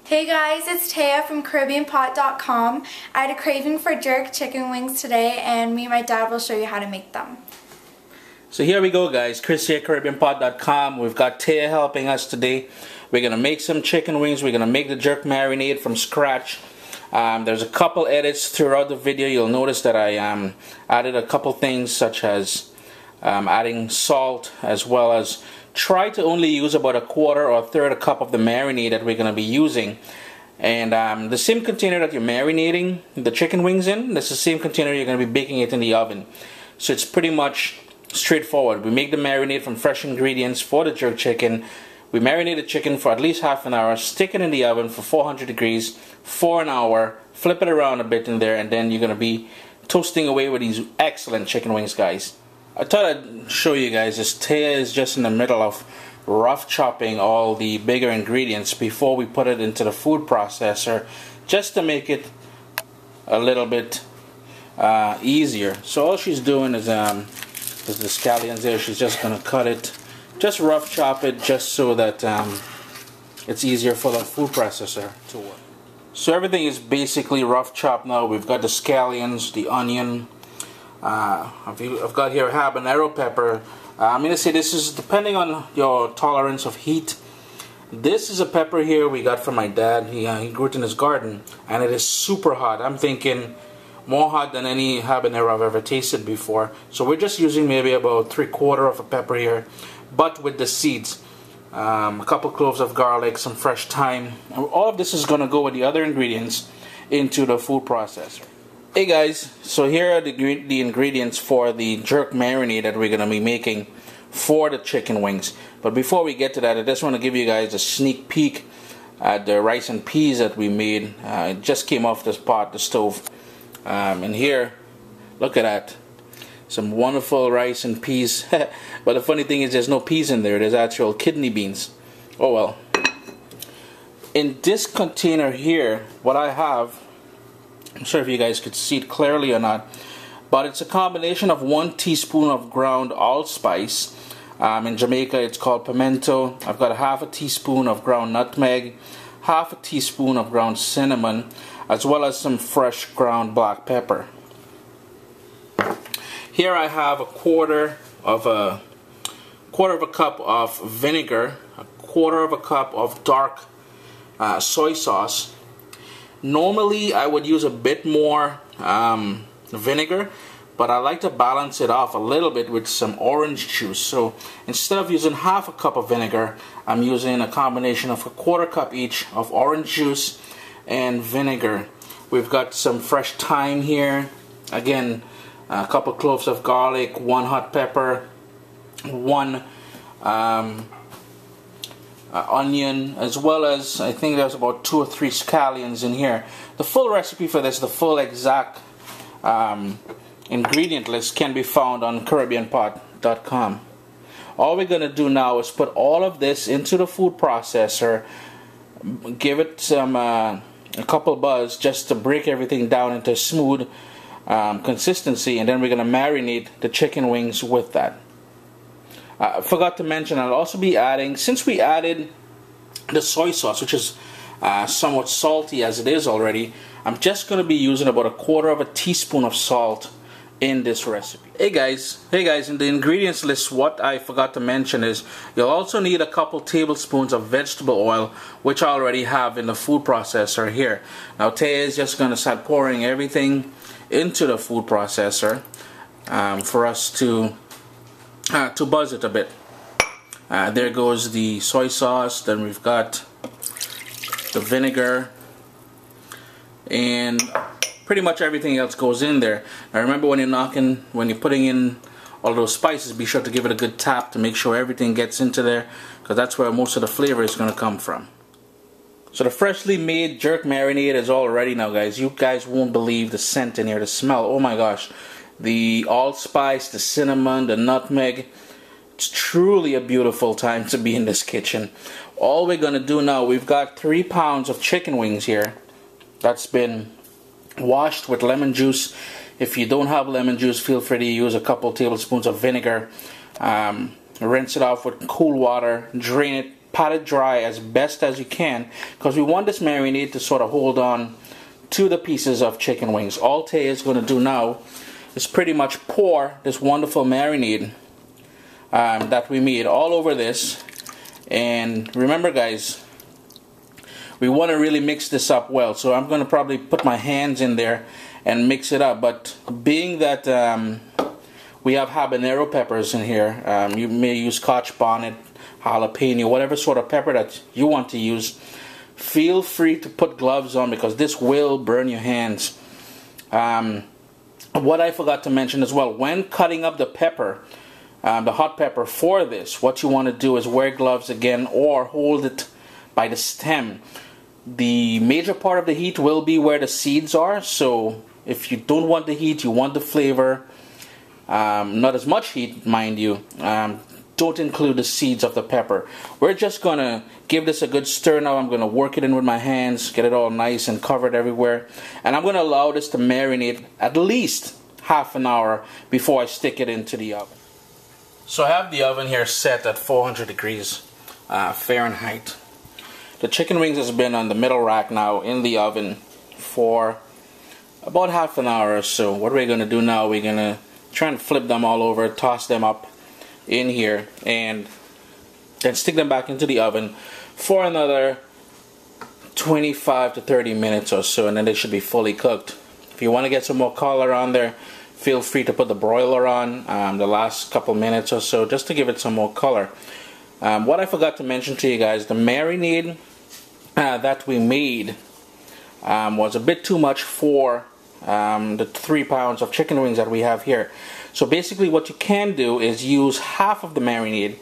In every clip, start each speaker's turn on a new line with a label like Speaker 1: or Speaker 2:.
Speaker 1: Hey guys, it's Taya from CaribbeanPot.com. I had a craving for jerk chicken wings today, and me and my dad will show you how to make them.
Speaker 2: So here we go, guys. Chris here, CaribbeanPot.com. We've got Taya helping us today. We're going to make some chicken wings. We're going to make the jerk marinade from scratch. There's a couple edits throughout the video. You'll notice that I added a couple things, such as adding salt, as well as try to only use about a quarter or a third a cup of the marinade that we're going to be using. And the same container that you're marinating the chicken wings in, that's the same container you're going to be baking it in the oven. So it's pretty much straightforward. We make the marinade from fresh ingredients for the jerk chicken. We marinate the chicken for at least half an hour, stick it in the oven for 400 degrees for an hour, flip it around a bit in there, and then you're going to be toasting away with these excellent chicken wings, guys. I thought I'd show you guys this. Taya is just in the middle of rough chopping all the bigger ingredients before we put it into the food processor, just to make it a little bit easier. So all she's doing is the scallions there. She's just gonna cut it, just rough chop it, just so that it's easier for the food processor to work. So everything is basically rough chopped now. We've got the scallions, the onion. I've got here habanero pepper. I'm going to say this is depending on your tolerance of heat. This is a pepper here we got from my dad. He grew it in his garden, and it is super hot. I'm thinking more hot than any habanero I've ever tasted before. So we're just using maybe about 3/4 of a pepper here, but with the seeds. A couple cloves of garlic, some fresh thyme. All of this is going to go with the other ingredients into the food processor. Hey guys, so here are the ingredients for the jerk marinade that we're going to be making for the chicken wings. But before we get to that, I just want to give you guys a sneak peek at the rice and peas that we made. It just came off this pot, the stove. And here, look at that. Some wonderful rice and peas. But the funny thing is there's no peas in there. There's actual kidney beans. Oh well. In this container here, what I have, I'm sure if you guys could see it clearly or not, but it's a combination of 1 teaspoon of ground allspice. In Jamaica it's called pimento. I've got 1/2 teaspoon of ground nutmeg, 1/2 teaspoon of ground cinnamon, as well as some fresh ground black pepper. Here I have a quarter of a cup of vinegar, 1/4 of a cup of dark soy sauce. Normally I would use a bit more vinegar, but I like to balance it off a little bit with some orange juice. So instead of using 1/2 cup of vinegar, I'm using a combination of 1/4 cup each of orange juice and vinegar. We've got some fresh thyme here. Again, a couple cloves of garlic, 1 hot pepper, 1 onion, as well as I think there's about 2 or 3 scallions in here. The full recipe for this, the full exact ingredient list, can be found on CaribbeanPot.com. All we're going to do now is put all of this into the food processor, give it some a couple buzz just to break everything down into smooth consistency, and then we're going to marinate the chicken wings with that. I forgot to mention, I'll also be adding, since we added the soy sauce, which is somewhat salty as it is already, I'm just going to be using about 1/4 of a teaspoon of salt in this recipe. Hey guys, in the ingredients list, what I forgot to mention is you'll also need a couple tablespoons of vegetable oil, which I already have in the food processor here. Now Taya is just going to start pouring everything into the food processor for us to buzz it a bit. There goes the soy sauce. Then we've got the vinegar, and pretty much everything else goes in there. Now remember, when you're putting in all those spices, be sure to give it a good tap to make sure everything gets into there, because that's where most of the flavor is going to come from. So the freshly made jerk marinade is all ready now, guys. You guys won't believe the scent in here, the smell. Oh my gosh. The allspice, the cinnamon, the nutmeg. It's truly a beautiful time to be in this kitchen. All we're going to do now, we've got 3 pounds of chicken wings here that's been washed with lemon juice. If you don't have lemon juice, feel free to use a couple tablespoons of vinegar. Rinse it off with cool water, drain it, pat it dry as best as you can, because we want this marinade to sort of hold on to the pieces of chicken wings. All Tay is going to do now is pretty much pour this wonderful marinade that we made all over this. And remember guys, we want to really mix this up well, so I'm going to probably put my hands in there and mix it up. But being that we have habanero peppers in here, you may use Scotch bonnet, jalapeno, whatever sort of pepper that you want to use. Feel free to put gloves on, because this will burn your hands. What I forgot to mention as well, when cutting up the pepper, the hot pepper for this, what you want to do is wear gloves again, or hold it by the stem. The major part of the heat will be where the seeds are, so if you don't want the heat, you want the flavor, not as much heat, mind you, don't include the seeds of the pepper. We're just going to give this a good stir now. I'm going to work it in with my hands, get it all nice and covered everywhere. And I'm going to allow this to marinate at least half an hour before I stick it into the oven. So I have the oven here set at 400 degrees Fahrenheit. The chicken wings has been on the middle rack now in the oven for about half an hour or so. What we're going to do now, we're going to try and flip them all over, toss them up in here, and then stick them back into the oven for another 25 to 30 minutes or so, and then they should be fully cooked. If you want to get some more color on there, feel free to put the broiler on the last couple minutes or so, just to give it some more color. What I forgot to mention to you guys, the marinade that we made was a bit too much for the 3 pounds of chicken wings that we have here. So basically what you can do is use half of the marinade,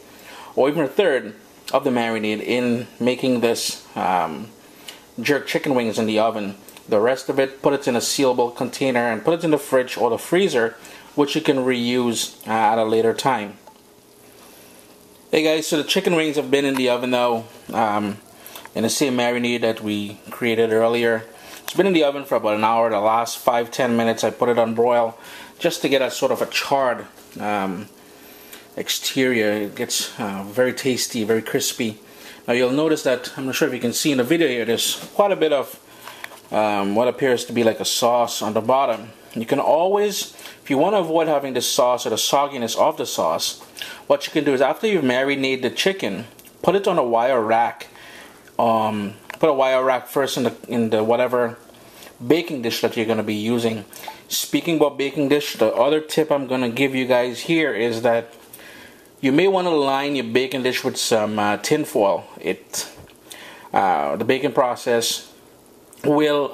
Speaker 2: or even a third of the marinade, in making this jerk chicken wings in the oven. The rest of it, put it in a sealable container and put it in the fridge or the freezer, which you can reuse at a later time. Hey guys, so the chicken wings have been in the oven now in the same marinade that we created earlier. It's been in the oven for about an hour. The last 5-10 minutes I put it on broil just to get a sort of a charred exterior. It gets very tasty, very crispy. Now you'll notice that, I'm not sure if you can see in the video here, there's quite a bit of what appears to be like a sauce on the bottom. You can always, if you want to avoid having the sauce or the sogginess of the sauce, what you can do is, after you've marinated the chicken, put it on a wire rack. Put a wire rack first in the whatever baking dish that you're going to be using. Speaking about baking dish, the other tip I'm going to give you guys here is that you may want to line your baking dish with some tin foil. The baking process will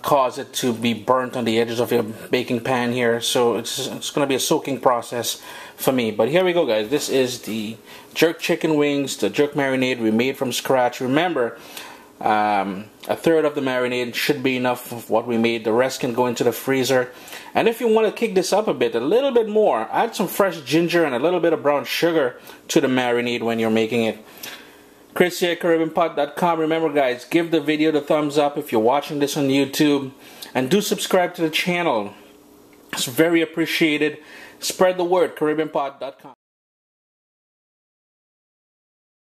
Speaker 2: cause it to be burnt on the edges of your baking pan here, so it's going to be a soaking process for me. But here we go guys, this is the jerk chicken wings, the jerk marinade we made from scratch. Remember, a third of the marinade should be enough of what we made. The rest can go into the freezer. And if you want to kick this up a little bit more, add some fresh ginger and a little bit of brown sugar to the marinade when you're making it. Chris here at CaribbeanPot.com. Remember guys, give the video the thumbs up if you're watching this on YouTube, and do subscribe to the channel. It's very appreciated. Spread the word, CaribbeanPot.com.